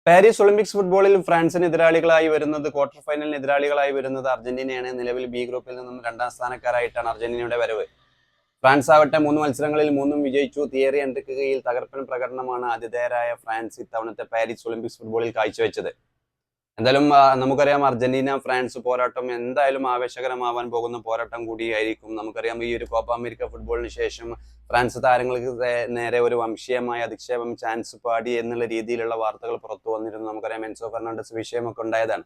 Paris Olympics ഫുട്ബോളിൽ ഫ്രാൻസിന് എതിരാളികളായി വരുന്നത് quarter ഫൈനലിന് എതിരാളികളായി വരുന്നത് അർജന്റീനയാണ്. നിലവിൽ ബി ഗ്രൂപ്പിൽ നിന്നും രണ്ടാം സ്ഥാനക്കാരായിട്ടാണ് അർജന്റീനയുടെ വരവ്. ഫ്രാൻസ് ആവട്ടെ 3 മത്സരങ്ങളിൽ 3 വിജയിച്ചു. തിയറി ഹെൻറിക്ക് കീഴിൽ തകർപ്പൻ പ്രകടനമാണ് ആതിഥേയരായ ഫ്രാൻസ് ഇത്തവണത്തെ പാരീസ് ഒളിമ്പിക്സ് ഫുട്ബോളിൽ കാഴ്ചവെച്ചത്. എന്തായാലും നമുക്കറിയാം, അർജന്റീന ഫ്രാൻസ് പോരാട്ടം എന്തായാലും ആവേശകരമാവാൻ പോകുന്ന പോരാട്ടം കൂടിയായിരിക്കും. നമുക്കറിയാം, ഈ ഒരു കോപ്പ അമേരിക്ക ഫുട്ബോളിന് ശേഷം ഫ്രാൻസ് താരങ്ങൾക്ക് നേരെ ഒരു വംശീയമായ അധിക്ഷേപം ചാൻസ് പാടി എന്നുള്ള രീതിയിലുള്ള വാർത്തകൾ പുറത്തു വന്നിരുന്നു. നമുക്കറിയാം, എൻസോ ഫെർണാണ്ടസ് വിഷയമൊക്കെ ഉണ്ടായതാണ്.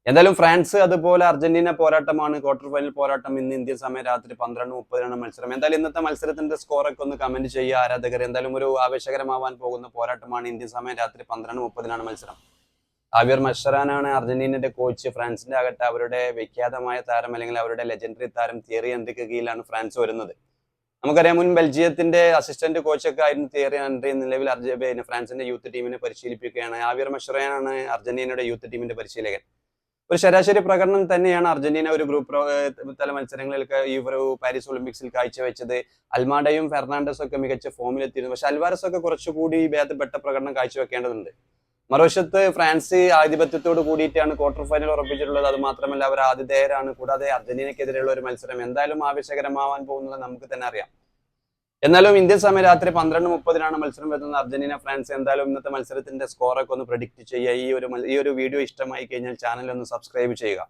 എന്തായാലും ഫ്രാൻസ് അതുപോലെ അർജന്റീന പോരാട്ടമാണ് ക്വാർട്ടർ ഫൈനൽ പോരാട്ടം. ഇന്ന് ഇന്ത്യൻ സമയം രാത്രി 12:30 മത്സരം. എന്തായാലും ഇന്നത്തെ മത്സരത്തിന്റെ സ്കോറൊക്കെ ഒന്ന് കമന്റ് ചെയ്യുക ആരാധകർ. എന്തായാലും ഒരു ആവേശകരമാവാൻ പോകുന്ന പോരാട്ടമാണ്. ഇന്ത്യൻ സമയം രാത്രി 12:30 മത്സരം. ആവിയർ മഷറാനാണ് അർജന്റീനയുടെ കോച്ച്. ഫ്രാൻസിന്റെ ആകട്ടെ അവരുടെ വിഖ്യാതമായ താരം അല്ലെങ്കിൽ അവരുടെ ലെജൻഡറി താരം തിയറി ഹെൻറിക്ക് കീഴിലാണ് ഫ്രാൻസ് വരുന്നത്. നമുക്കറിയാം, മുൻ ബെൽജിയത്തിന്റെ അസിസ്റ്റന്റ് കോച്ചൊക്കെ ആയിരുന്നു തിയറി ഹെൻറി. നിലവിൽ ഫ്രാൻസിന്റെ യൂത്ത് ടീമിനെ പരിശീലിപ്പിക്കുകയാണ്. ആവിയർ മഷറാനാണ് അർജന്റീനയുടെ യൂത്ത് ടീമിന്റെ പരിശീലകൻ. ഒരു ശരാശരി പ്രകടനം തന്നെയാണ് അർജന്റീന ഒരു ഗ്രൂപ്പ് തല മത്സരങ്ങളിലൊക്കെ ഈ ഒരു പാരീസ് ഒളിമ്പിക്സിൽ കാഴ്ചവെച്ചത്. അൽമാഡയും ഫെർണാണ്ടസും ഒക്കെ മികച്ച ഫോമിലെത്തിയിരുന്നു. പക്ഷെ അൽവാരസ് ഒക്കെ കുറച്ചുകൂടി ഭേദപ്പെട്ട പ്രകടനം കാഴ്ചവെക്കേണ്ടതുണ്ട്. മറുവശത്ത് ഫ്രാൻസ് ആധിപത്യത്തോട് കൂടിയിട്ടാണ് ക്വാർട്ടർ ഫൈനൽ ഉറപ്പിച്ചിട്ടുള്ളത്. അത് മാത്രമല്ല, അവർ ആതിഥേയരാണ്. കൂടാതെ അർജന്റീനയ്ക്കെതിരെയുള്ള ഒരു മത്സരം എന്തായാലും ആവേശകരമാവാൻ പോകുന്നത് നമുക്ക് തന്നെ അറിയാം. എന്നാലും ഇന്ത്യൻ സമയം രാത്രി 12:30 മത്സരം വരുന്നത്. Argentina France. എന്തായാലും ഇന്നത്തെ മത്സരത്തിന്റെ സ്കോറൊക്കെ ഒന്ന് പ്രഡിക്റ്റ് ചെയ്യുക. ഈ ഒരു വീഡിയോ ഇഷ്ടമായി കഴിഞ്ഞാൽ ചാനൽ ഒന്ന് സബ്സ്ക്രൈബ് ചെയ്യുക.